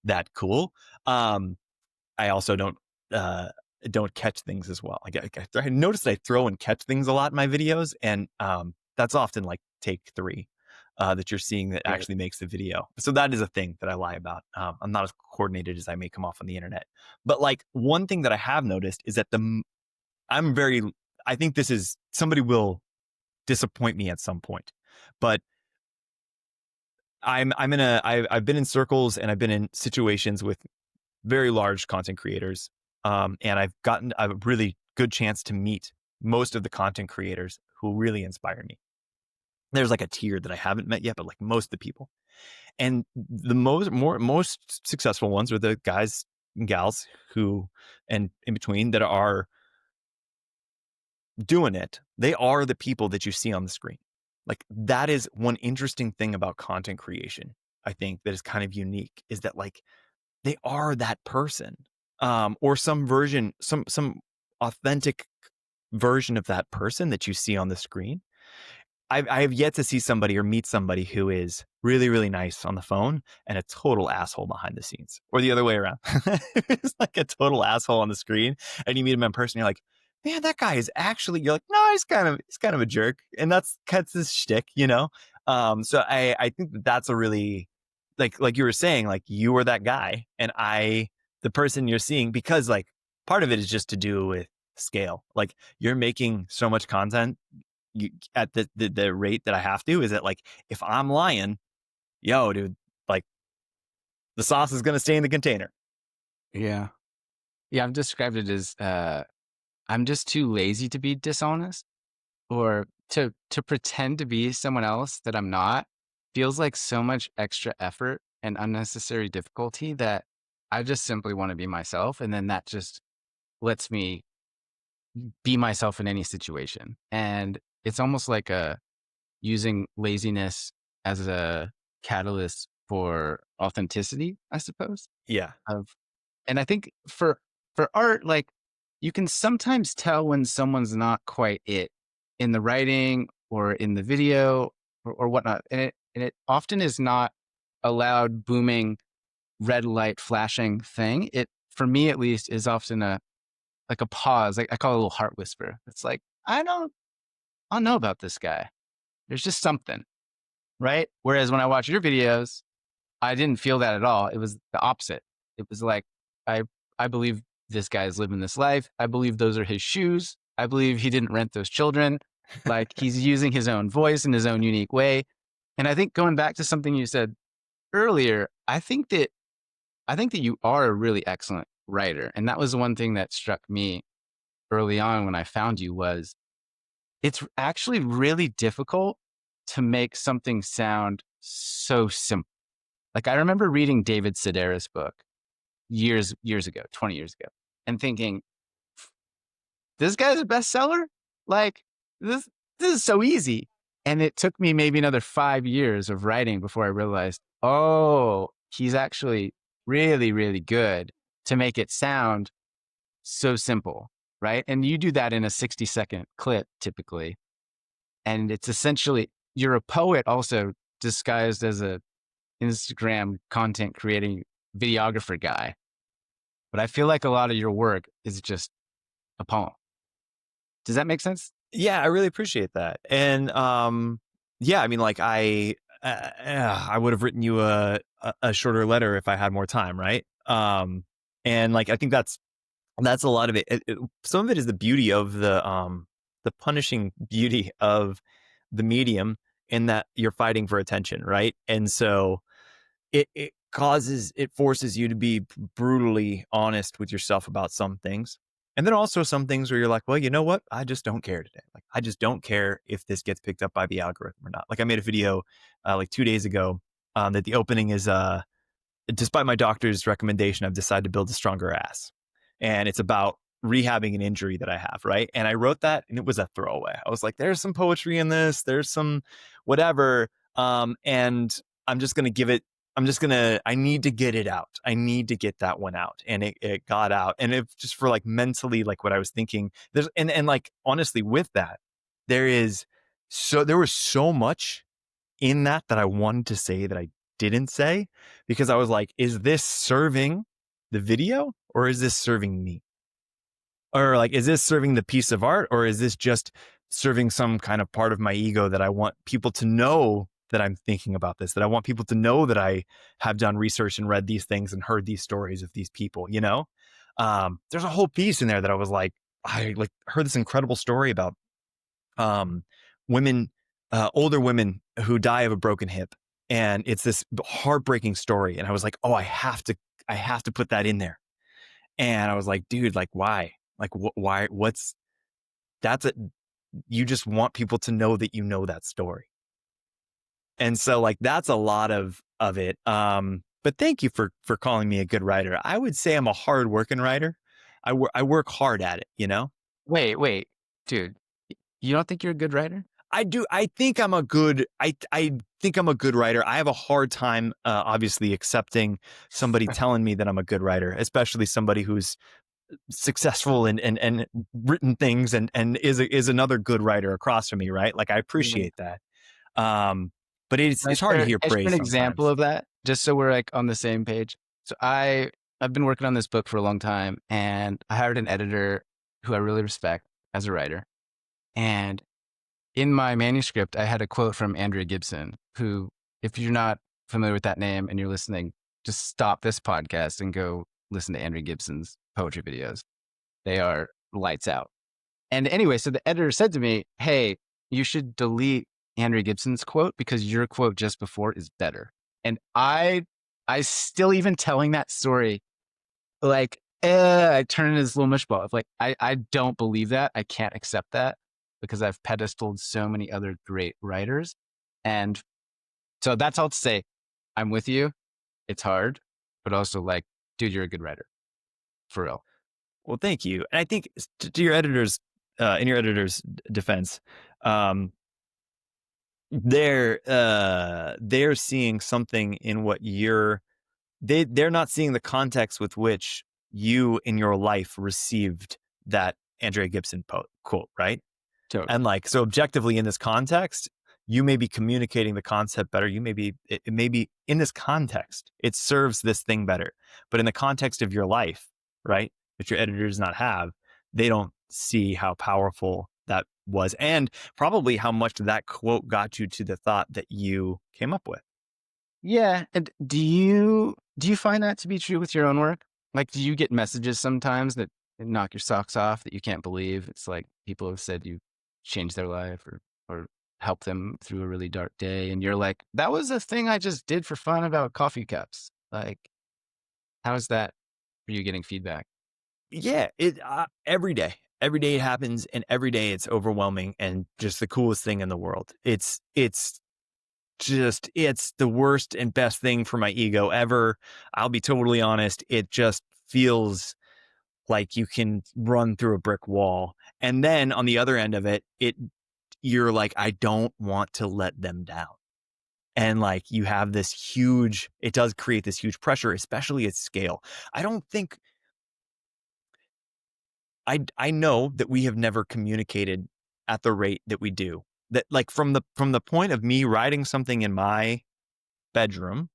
that cool. I also don't catch things as well. Like I noticed that I throw and catch things a lot in my videos, and that's often like take 3 that you're seeing that Right. actually makes the video. So that is a thing that I lie about. I'm not as coordinated as I may come off on the internet. But like one thing that I have noticed is that I'm very. I think this is somebody will disappoint me at some point, but I've been in circles and I've been in situations with very large content creators. And I've gotten a really good chance to meet most of the content creators who really inspire me. There's like a tier that I haven't met yet, but like most of the people. And the most successful ones are the guys and gals who, and in between, that are doing it. They are the people that you see on the screen. Like, that is one interesting thing about content creation, I think, that is kind of unique, is that like they are that person, or some version, some authentic version of that person that you see on the screen. I have yet to see somebody or meet somebody who is really, really nice on the phone and a total asshole behind the scenes, or the other way around. It's like a total asshole on the screen, and you meet him in person. You're like, man, that guy is actually. You're like, no, he's kind of a jerk, and that's his shtick, you know. So I think that's a really, like you were saying, like you were that guy, and the person you're seeing, because like part of it is just to do with scale. Like, you're making so much content at the rate that I have to, is that like, if I'm lying, yo, dude, like the sauce is gonna stay in the container. Yeah. Yeah, I've described it as, I'm just too lazy to be dishonest, or to pretend to be someone else that I'm not feels like so much extra effort and unnecessary difficulty that I just simply wanna be myself, and then that just lets me be myself in any situation. And it's almost like using laziness as a catalyst for authenticity, I suppose. Yeah, Of And I think for art, like, you can sometimes tell when someone's not quite it in the writing or in the video, or whatnot. And it often is not a loud, booming, red light flashing thing. It, for me at least, is often a pause. Like, I call it a little heart whisper. It's like, I don't know about this guy. There's just something, right? Whereas when I watch your videos, I didn't feel that at all. It was the opposite. It was like, I I believe this guy is living this life. I believe those are his shoes. I believe he didn't rent those children. Like, he's using his own voice in his own unique way. And I think, going back to something you said earlier, I think that you are a really excellent writer. And that was the one thing that struck me early on when I found you, was it's actually really difficult to make something sound so simple. Like, I remember reading David Sedaris' book years ago, 20 years ago, and thinking, this guy's a bestseller? Like, this this is so easy. And it took me maybe another 5 years of writing before I realized, oh, he's actually really, really good to make it sound so simple, right? And you do that in a 60-second clip typically. And it's essentially, you're a poet also disguised as a Instagram content creating videographer guy. But I feel like a lot of your work is just a poem. Does that make sense? yeah, I really appreciate that. And yeah, I mean, like I would have written you a shorter letter if I had more time, right? And like I think that's a lot of it. Some of it is the beauty of the punishing beauty of the medium, in that you're fighting for attention, right? And so it forces you to be brutally honest with yourself about some things. And then also some things where you're like, well, you know what? I just don't care today. Like, I just don't care if this gets picked up by the algorithm or not. Like, I made a video like 2 days ago that the opening is despite my doctor's recommendation, I've decided to build a stronger ass. And it's about rehabbing an injury that I have, right? And I wrote that and it was a throwaway. I was like, there's some poetry in this, there's some whatever. And I'm just gonna give it, I need to get it out. I need to get that one out. And it got out. And it just for like mentally, like what I was thinking. And like honestly, with that, there was so much in that I wanted to say that I didn't say because I was like, is this serving the video or is this serving me? Or like, is this serving the piece of art or is this just serving some kind of part of my ego that I want people to know that I'm thinking about this, that I want people to know that I have done research and read these things and heard these stories of these people, you know? There's a whole piece in there that I was like, I like heard this incredible story about um, women, older women who die of a broken hip, and it's this heartbreaking story. And I was like, oh, I have to put that in there. And I was like, dude, like, why? Like, why? That's it. You just want people to know that you know that story. And so, like, that's a lot of it. But thank you for calling me a good writer. I would say I'm a hard working writer. I work hard at it, you know? Wait, dude, you don't think you're a good writer? I do. I think I'm a good. I think I'm a good writer. I have a hard time, obviously, accepting somebody telling me that I'm a good writer, especially somebody who's successful and written things and is another good writer across from me. Right? Like I Mhm. appreciate that. Um, but Can it's hard to hear I share praise an example sometimes. of that, just so we're like on the same page? So I've been working on this book for a long time, and I hired an editor who I really respect as a writer. And in my manuscript, I had a quote from Andrea Gibson, who, if you're not familiar with that name and you're listening, just stop this podcast and go listen to Andrea Gibson's poetry videos. They are lights out. And anyway, so the editor said to me, "Hey, you should delete Andrea Gibson's quote because your quote just before is better." And I still even telling that story, like, I turn into this little mushball of like, I don't believe that. I can't accept that because I've pedestaled so many other great writers. And so that's all to say. I'm with you. It's hard, but also like, dude, you're a good writer for real. Well, thank you. And I think to your editors, in your editor's defense, um, they're seeing something in what they're not seeing the context with which you in your life received that Andrea Gibson quote, right? Totally. And like, so objectively in this context, you may be communicating the concept better. It may be in this context, it serves this thing better. But in the context of your life, right, that your editor does not have, they don't see how powerful that was and probably how much that quote got you to the thought that you came up with. Yeah. And do you find that to be true with your own work? Like, do you get messages sometimes that knock your socks off that you can't believe? It's like people have said you changed their life or helped them through a really dark day, and you're like, that was a thing I just did for fun about coffee cups. Like, how's that for you getting feedback? Yeah, every day it happens, and every day it's overwhelming and just the coolest thing in the world. It's the worst and best thing for my ego ever. I'll be totally honest. It just feels like you can run through a brick wall. And then on the other end of it, you're like, I don't want to let them down. And like you have it does create this huge pressure, especially at scale. I don't think I know that we have never communicated at the rate that we do. That like from the point of me writing something in my bedroom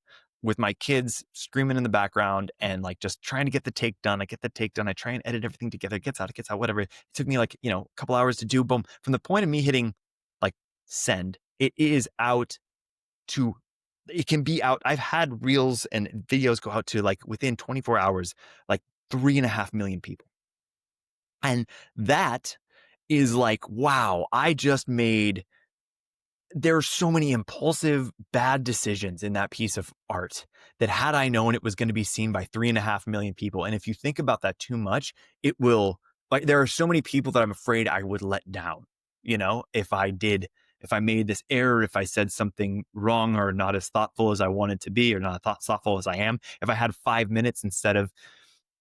with my kids screaming in the background and like just trying to get the take done. I get the take done. I try and edit everything together. It gets out, whatever. It took me like, a couple hours to do. Boom. From the point of me hitting like send, it is out to, it can be out. I've had reels and videos go out to like within 24 hours, like 3.5 million people. And that is like, wow, there are so many impulsive, bad decisions in that piece of art that had I known it was going to be seen by 3.5 million people. And if you think about that too much, it will like, there are so many people that I'm afraid I would let down, if I made this error, if I said something wrong or not as thoughtful as I wanted to be, or not thoughtful as I am, if I had 5 minutes instead of,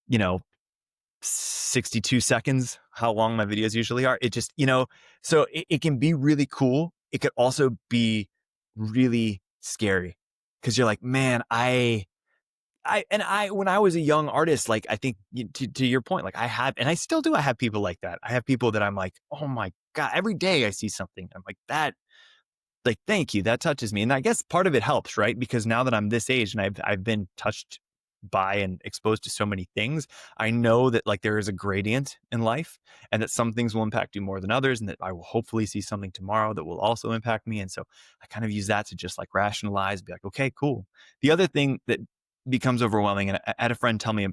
you know, 62 seconds, how long my videos usually are. It just, so it can be really cool. It could also be really scary because you're like, man, when I was a young artist, like, I think to your point, like, and I still do, I have people like that. I have people that I'm like, oh my God, every day I see something. I'm like, thank you. That touches me. And I guess part of it helps, right? Because now that I'm this age and I've been touched by and exposed to so many things, I know that, like, there is a gradient in life, and that some things will impact you more than others, and that I will hopefully see something tomorrow that will also impact me. And so I kind of use that to just, like, rationalize, be like, okay, cool. The other thing that becomes overwhelming, and I had a friend tell me,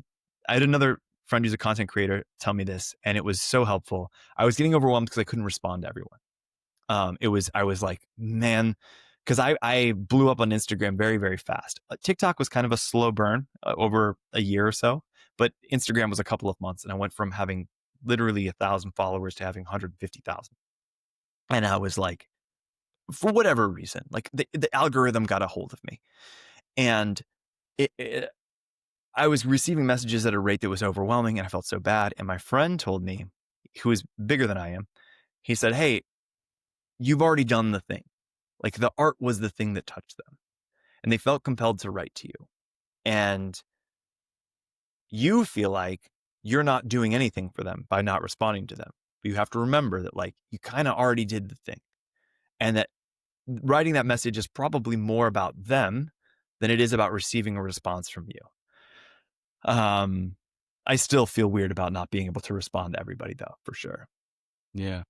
I had another friend who's a content creator tell me this, and it was so helpful. I was getting overwhelmed because I couldn't respond to everyone. I was like, man, because I blew up on Instagram very, very fast. TikTok was kind of a slow burn over a year or so, but Instagram was a couple of months, and I went from having literally 1,000 followers to having 150,000. And I was like, for whatever reason, like, the algorithm got a hold of me, and it I was receiving messages at a rate that was overwhelming, and I felt so bad. And my friend told me, who is bigger than I am, he said, "Hey, you've already done the thing. Like, the art was the thing that touched them, and they felt compelled to write to you. And you feel like you're not doing anything for them by not responding to them. But you have to remember that, like, you kind of already did the thing, and that writing that message is probably more about them than it is about receiving a response from you." Um, I still feel weird about not being able to respond to everybody, though, for sure. Yeah.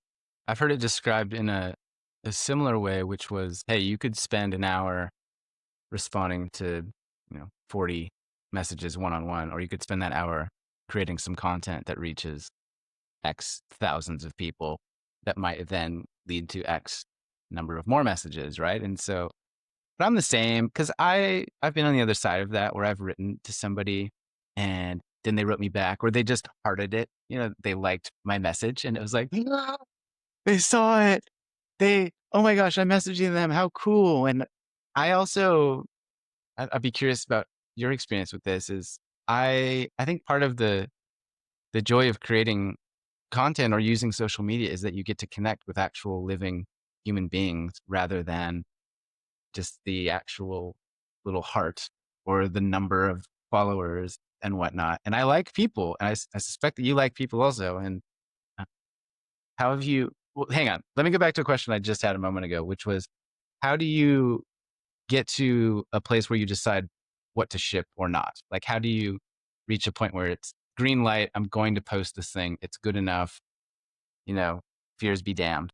I've heard it described in a similar way, which was, hey, you could spend an hour responding to, 40 messages one on one, or you could spend that hour creating some content that reaches X thousands of people that might then lead to X number of more messages, right? And so, but I'm the same because I've been on the other side of that where I've written to somebody and then they wrote me back or they just hearted it. They liked my message and it was like, "Ah, they saw it. Oh my gosh, I'm messaging them. How cool." And I also, I'd be curious about your experience with this is I think part of the joy of creating content or using social media is that you get to connect with actual living human beings rather than just the actual little heart or the number of followers and whatnot. And I like people, and I suspect that you like people also. And uh, how have you? Well, hang on. Let me go back to a question I just had a moment ago, which was, how do you get to a place where you decide what to ship or not? Like, how do you reach a point where it's green light? I'm going to post this thing. It's good enough. You know, fears be damned.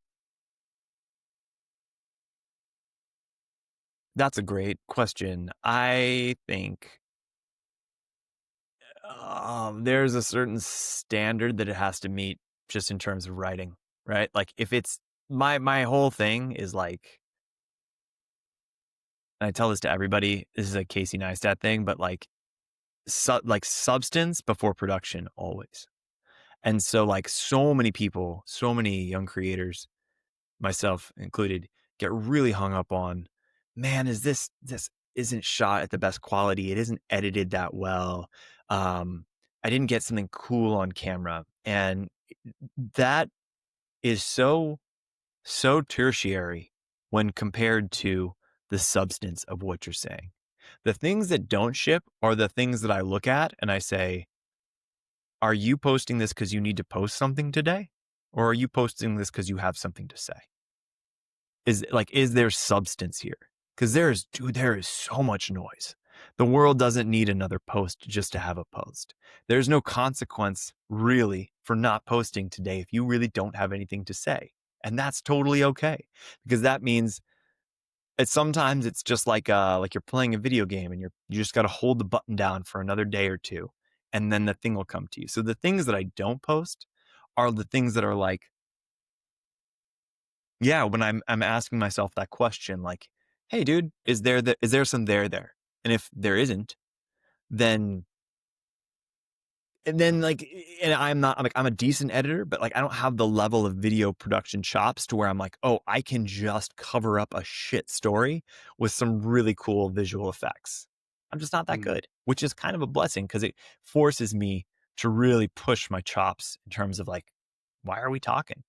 That's a great question. I think there's a certain standard that it has to meet just in terms of writing, right? Like, if it's my whole thing is like, and I tell this to everybody, this is a Casey Neistat thing, but like, like, substance before production always. And so, like, so many people, so many young creators, myself included, get really hung up on, man, is this isn't shot at the best quality. It isn't edited that well. I didn't get something cool on camera. And that is so tertiary when compared to the substance of what you're saying. The things that don't ship are the things that I look at and I say, are you posting this because you need to post something today? Or are you posting this because you have something to say? Is there substance here? Because there is so much noise. The world doesn't need another post just to have a post. There's no consequence really for not posting today if you really don't have anything to say. And that's totally okay. Because that means sometimes it's just like you're playing a video game and you just got to hold the button down for another day or two, and then the thing will come to you. So the things that I don't post are the things that are like, yeah, when I'm asking myself that question, like, hey, dude, is there some there? And if there isn't, then and then like, and I'm a decent editor, but like I don't have the level of video production chops to where I'm like, oh, I can just cover up a shit story with some really cool visual effects. I'm just not that Mm. good, which is kind of a blessing because it forces me to really push my chops in terms of like, why are we talking?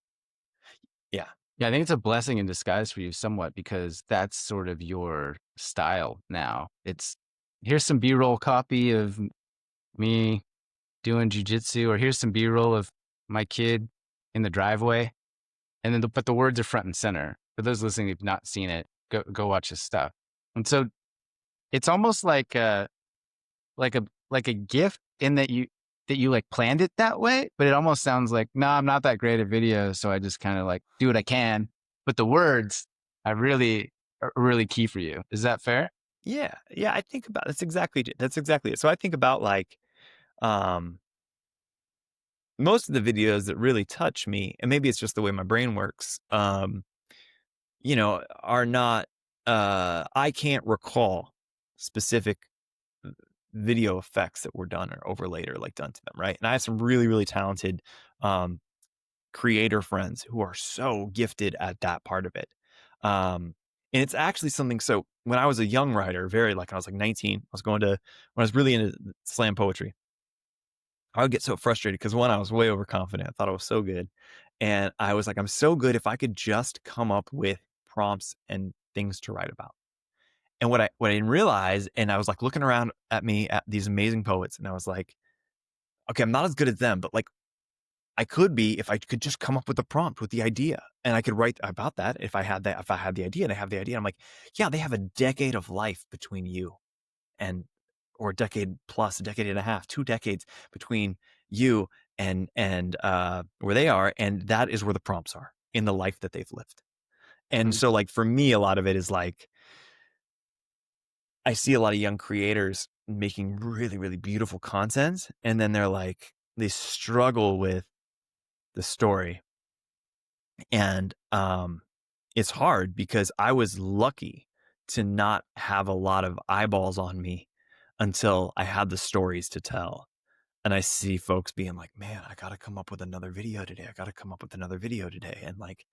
Yeah. Yeah, I think it's a blessing in disguise for you somewhat because that's sort of your style now. It's here's some B-roll copy of me doing jujitsu, or here's some B-roll of my kid in the driveway, and then but the words are front and center. For those listening who've not seen it, go watch his stuff. And so it's almost like a like a gift in that you like planned it that way, but it almost sounds like, no, I'm not that great at video, so I just kind of like do what I can. But the words I really are really key for you. Is that fair? Yeah. Yeah. I think about that's exactly it. So I think about like, um, most of the videos that really touch me, and maybe it's just the way my brain works, are not, I can't recall specific video effects that were done or overlaid or like done to them, right? And I have some really, really talented um, creator friends who are so gifted at that part of it. And it's actually something. So when I was a young writer, I was like 19, when I was really into slam poetry, I would get so frustrated because one, I was way overconfident. I thought I was so good. And I was like, I'm so good if I could just come up with prompts and things to write about. And what I didn't realize, and I was like looking around at me at these amazing poets, and I was like, okay, I'm not as good as them, but like I could be if I could just come up with the prompt with the idea. And I could write about that if I had the idea and I have the idea. I'm like, yeah, they have a decade of life between you and or a decade plus, a decade and a half, 2 decades between you and where they are. And that is where the prompts are in the life that they've lived. And Mm. so like for me, a lot of it is like I see a lot of young creators making really, really beautiful content. And then they struggle with the story. And it's hard because I was lucky to not have a lot of eyeballs on me until I had the stories to tell. And I see folks being like, man, I got to come up with another video today. I got to come up with another video today. And like,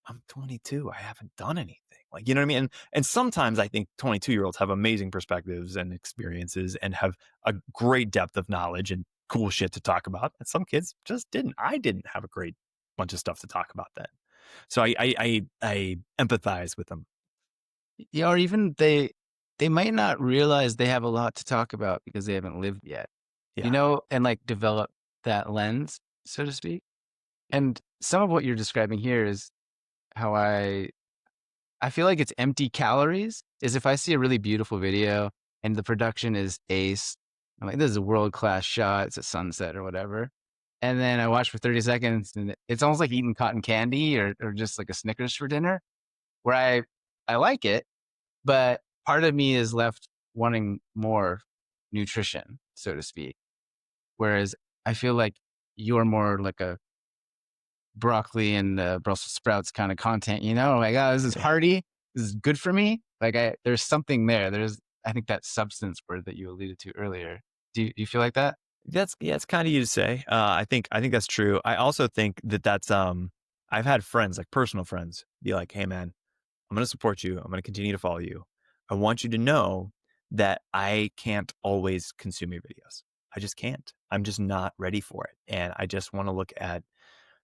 I'm 22. I haven't done anything. Like, you know what I mean? And sometimes I think 22-year-olds have amazing perspectives and experiences and have a great depth of knowledge and cool shit to talk about. And some kids just didn't. I didn't have a great bunch of stuff to talk about then. So I empathize with them. Yeah, or even they might not realize they have a lot to talk about because they haven't lived yet. You Yeah. know, and like develop that lens, so to speak. And some of what you're describing here is how I feel like it's empty calories is if I see a really beautiful video and the production is ace, I'm like, this is a world-class shot, it's a sunset or whatever. And then I watch for 30 seconds and it's almost like eating cotton candy or just like a Snickers for dinner, where I like it, but part of me is left wanting more nutrition, so to speak. Whereas I feel like you're more like a broccoli and Brussels sprouts kind of content, you know, like, oh, this is Yeah. hearty, this is good for me. Like there's something there. I think that substance word that you alluded to earlier. Do you feel like that? It's kind of you to say. I think that's true. I also think that's I've had friends, like personal friends, be like, "Hey man, I'm going to support you. I'm going to continue to follow you. I want you to know that I can't always consume your videos. I just can't. I'm just not ready for it. And I just want to look at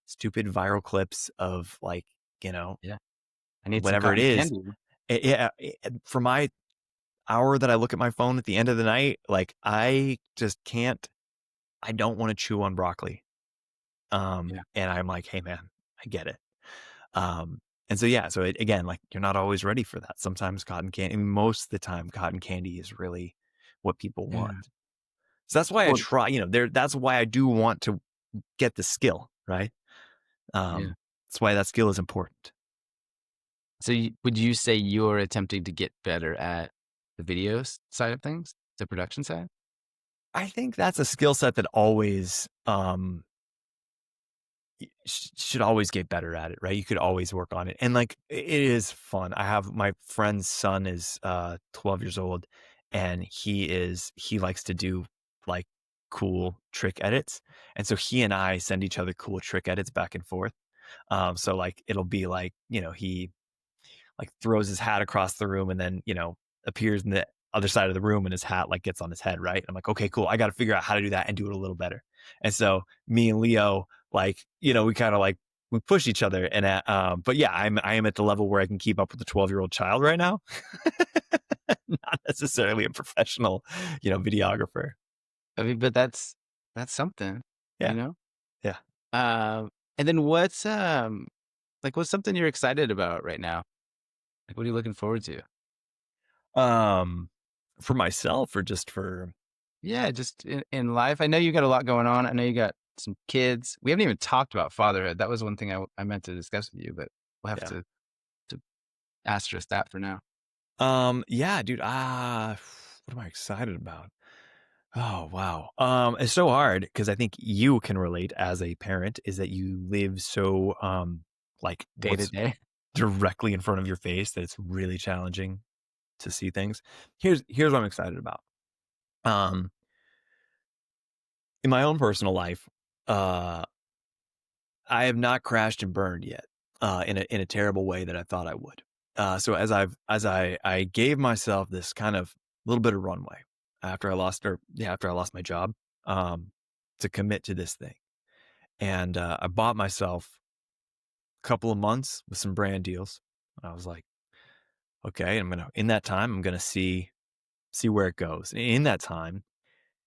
stupid viral clips of like, you know, Yeah. I need some whatever it cotton is. candy. Yeah, for my hour that I look at my phone at the end of the night, like I just can't. I don't want to chew on broccoli. Yeah. And I'm like, hey man, I get it. And so yeah, so again, like you're not always ready for that. Sometimes cotton candy, I mean, most of the time, cotton candy is really what people Yeah. want. So that's why I Well, try. That's why I do want to get the skill, right? yeah. That's why that skill is important. So would you say you're attempting to get better at the videos side of things, the production side? I think that's a skill set that always should always get better at it, right? You could always work on it. And like it is fun. I have my friend's son is 12 years old and he likes to do like cool trick edits. And so he and I send each other cool trick edits back and forth. So like it'll be like, he like throws his hat across the room and then, appears in the other side of the room and his hat like gets on his head, right? I'm like, okay, cool. I got to figure out how to do that and do it a little better. And so me and Leo, like, we kind of like we push each other. And but yeah, I am at the level where I can keep up with the 12-year-old child right now. Not necessarily a professional, videographer. I mean, but that's something, you Yeah, know? yeah. And then what's something you're excited about right now? Like, what are you looking forward to? Um, for myself or just for Yeah, just in life. I know you got a lot going on. I know you got some kids. We haven't even talked about fatherhood. That was one thing I meant to discuss with you, but we'll have yeah. to asterisk that for now. Yeah, dude. What am I excited about? Oh, wow. It's so hard because I think you can relate as a parent is that you live so like Day to what's day. directly in front of your face that it's really challenging to see things. Here's what I'm excited about. Um, in my own personal life, uh, I have not crashed and burned yet, in a terrible way that I thought I would. So as I gave myself this kind of little bit of runway after I lost my job, um, to commit to this thing, and I bought myself a couple of months with some brand deals. And I was like, okay, in that time I'm gonna see where it goes. In that time,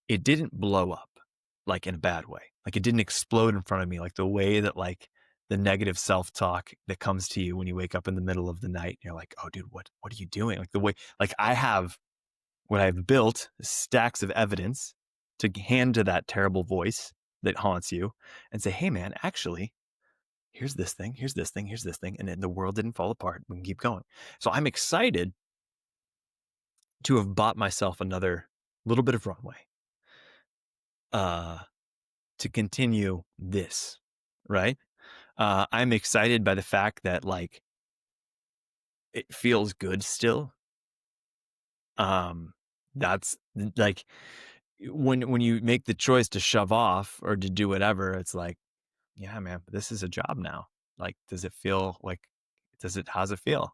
it didn't blow up like in a bad way. Like it didn't explode in front of me like the way that like the negative self-talk that comes to you when you wake up in the middle of the night. And you're like, oh dude, what are you doing? Like the way like I have what I've built is stacks of evidence to hand to that terrible voice that haunts you and say, hey man, actually, here's this thing, here's this thing, here's this thing. And then the world didn't fall apart. We can keep going. So I'm excited to have bought myself another little bit of runway. Uh to continue this, right? I'm excited by the fact that like it feels good still. Um, that's like when you make the choice to shove off or to do whatever, it's like, yeah, man, this is a job now. Like, does it feel like, how's it feel?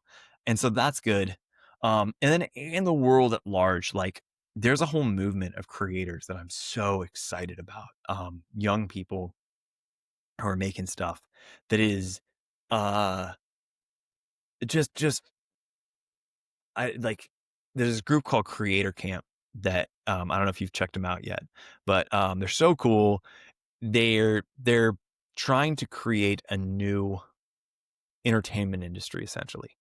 And so that's good. And then in the world at large, like there's a whole movement of creators that I'm so excited about. Young people who are making stuff that is uh just I like there's this group called Creator Camp that I don't know if you've checked them out yet, but they're so cool. They're trying to create a new entertainment industry essentially.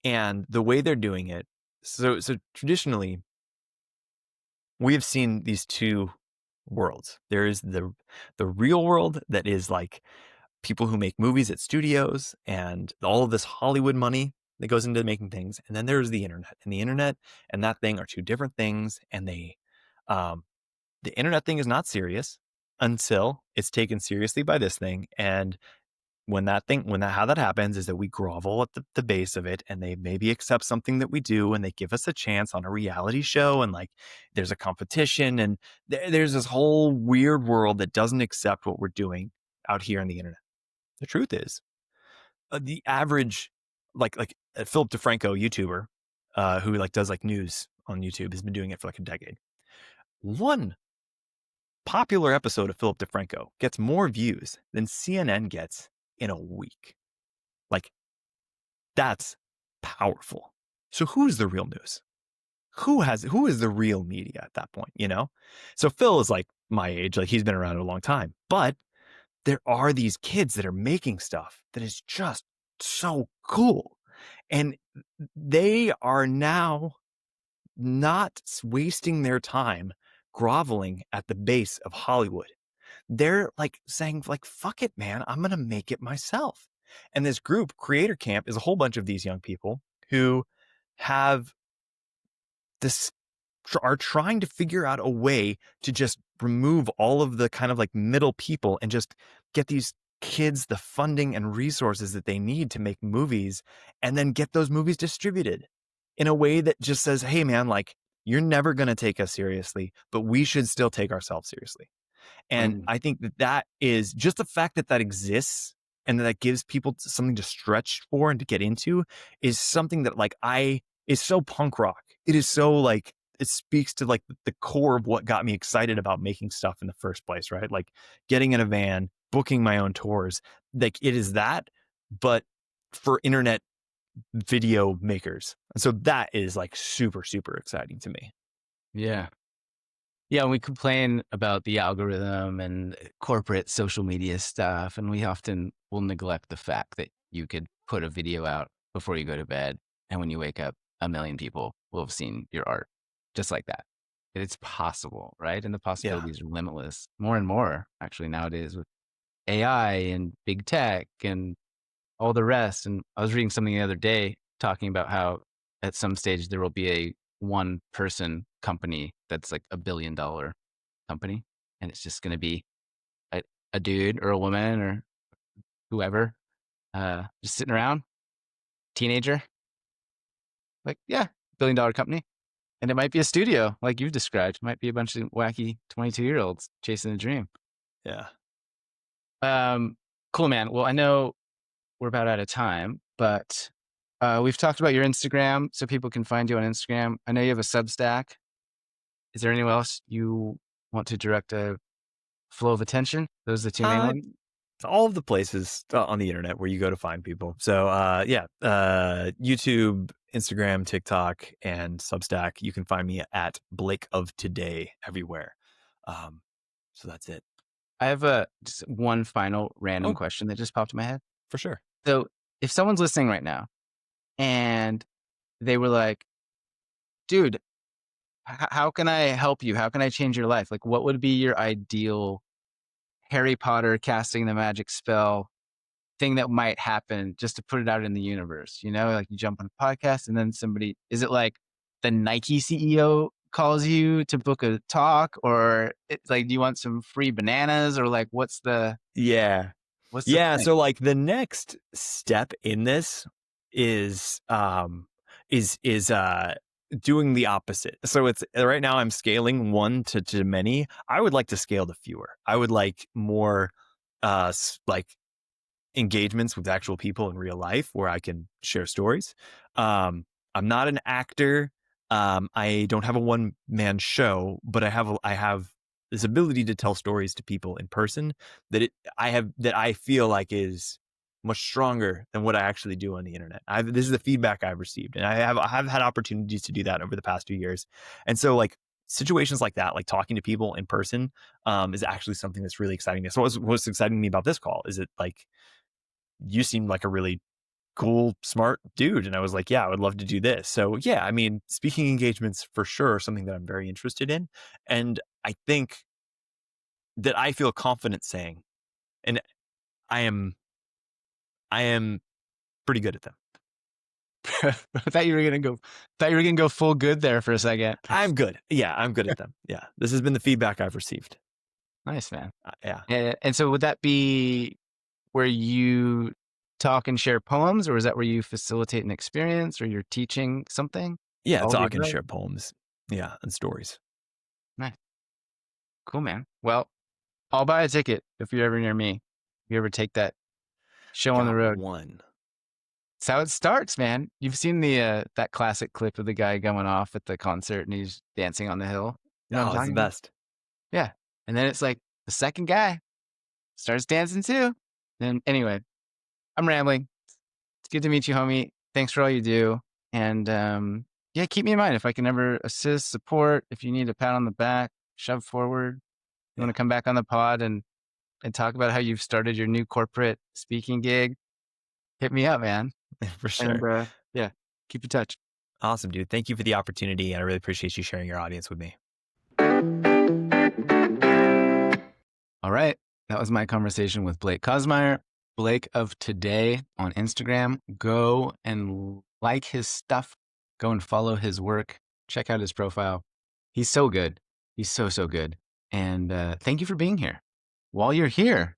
And the way they're doing it, so traditionally we have seen these two worlds. There is the real world that is like people who make movies at studios and all of this Hollywood money that goes into making things. And then there's the internet, and the internet and that thing are two different things. And um, the internet thing is not serious until it's taken seriously by this thing. And how that happens is that we grovel at the base of it and they maybe accept something that we do and they give us a chance on a reality show. And like, there's a competition and there's this whole weird world that doesn't accept what we're doing out here on the internet. The truth is, the average, Philip DeFranco, YouTuber, who like does like news on YouTube, has been doing it for like a decade. One popular episode of Philip DeFranco gets more views than CNN gets in a week. Like that's powerful. So who's the real news? Who is the real media at that point? So Phil is like my age, like he's been around a long time, but there are these kids that are making stuff that is just so cool. And they are now not wasting their time groveling at the base of Hollywood. They're like saying like, fuck it, man, I'm going to make it myself. And this group, Creator Camp, is a whole bunch of these young people who have this are trying to figure out a way to just remove all of the kind of like middle people and just get these kids the funding and resources that they need to make movies and then get those movies distributed in a way that just says, hey man, like You're never going to take us seriously, but we should still take ourselves seriously. And And I think that that is just the fact that that exists and that gives people something to stretch for and to get into is something that like I is so punk rock. It is so like it speaks to like the core of what got me excited about making stuff in the first place, right? Like getting in a van, booking my own tours. Like it is that, but for internet video makers. And so that is like super, super exciting to me. yeah. Yeah, we complain about the algorithm and corporate social media stuff, and we often will neglect the fact that you could put a video out before you go to bed, and when you wake up, a million people will have seen your art just like that. It's possible, right? And the Yeah. possibilities are limitless. More and more, actually, nowadays with AI and big tech and all the rest. And I was reading something the other day talking about how at some stage there will be a one person company that's like $1 billion company. And it's just going to be a, a dude or a woman or whoever, just sitting around, teenager, like, yeah, $1 billion company. And it might be a studio like you've described. It might be a bunch of wacky 22-year-olds chasing a dream. Yeah. Um, cool, man. Well, I know we're about out of time, but we've talked about your Instagram so people can find you on Instagram. I know you have a Substack. Is there anywhere else you want to direct a flow of attention? Those are the two main Uh, ones. all of the places on the internet where you go to find people. So yeah, YouTube, Instagram, TikTok, and Substack. You can find me at Blake of Today everywhere. Um, so that's it. I have a just one final random Oh, question that just popped in my head. for sure. So if someone's listening right now and they were like, dude, how can I help you? How can I change your life? Like, what would be your ideal Harry Potter casting the magic spell thing that might happen just to put it out in the universe? You know, like you jump on a podcast and then somebody, is it like the Nike CEO calls you to book a talk, or it's like, do you want some free bananas, or like, Yeah. what's the Yeah. thing? So like the next step in this is doing the opposite. So it's right now I'm scaling one to many. I would like to scale to fewer. I would like more like engagements with actual people in real life where I can share stories. I'm not an actor. I don't have a one man show, but I have this ability to tell stories to people in person that I feel like is much stronger than what I actually do on the internet. This is the feedback I've received, and I have had opportunities to do that over the past 2 years, and so like situations like that, like talking to people in person, is actually something that's really exciting. So what's exciting me about this call is it like you seem like a really cool, smart dude. And I was like, yeah, I would love to do this. So yeah, I mean, speaking engagements for sure are something that I'm very interested in. And I think that I feel confident saying, and I am, I am pretty good at them. I thought you were gonna go. Thought you were gonna go full good there for a second. I'm good. Yeah, I'm good at them. Yeah. This has been the feedback I've received. Nice, man. Yeah. And so, would that be where you talk and share poems, or is that where you facilitate an experience, or you're teaching something? Yeah. All the Talk and above. share poems. Yeah. And stories. Nice, cool, man. Well, I'll buy a ticket if you're ever near me. If you ever take that show on the Got road. one. It's how it starts, man. You've seen the that classic clip of the guy going off at the concert and he's dancing on the hill. You know what I'm Oh, it's the talking about? best. Yeah. And then it's like the second guy starts dancing too. And anyway, I'm rambling. It's good to meet you, homie. Thanks for all you do. And yeah, keep me in mind if I can ever assist, support, if you need a pat on the back, shove forward. You want Yeah. to come back on the pod and talk about how you've started your new corporate speaking gig, hit me up, man. For And sure. yeah, keep in touch. Awesome, dude. Thank you for the opportunity. And I really appreciate you sharing your audience with me. All right. That was my conversation with Blake Kasemeier, Blake of Today on Instagram. Go and like his stuff. Go and follow his work. Check out his profile. He's so good. He's so, so good. And thank you for being here. While you're here,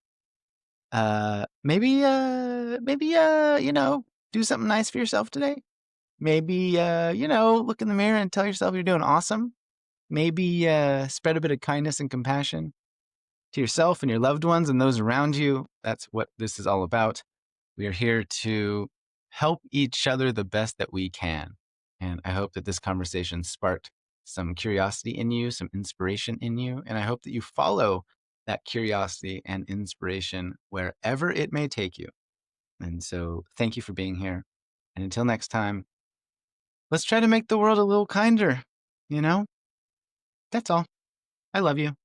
maybe, you know, do something nice for yourself today. Maybe, look in the mirror and tell yourself you're doing awesome. Maybe spread a bit of kindness and compassion to yourself and your loved ones and those around you. That's what this is all about. We are here to help each other the best that we can. And I hope that this conversation sparked some curiosity in you, some inspiration in you. And I hope that you follow that curiosity and inspiration wherever it may take you. And so thank you for being here. And until next time, let's try to make the world a little kinder. You know, that's all. I love you.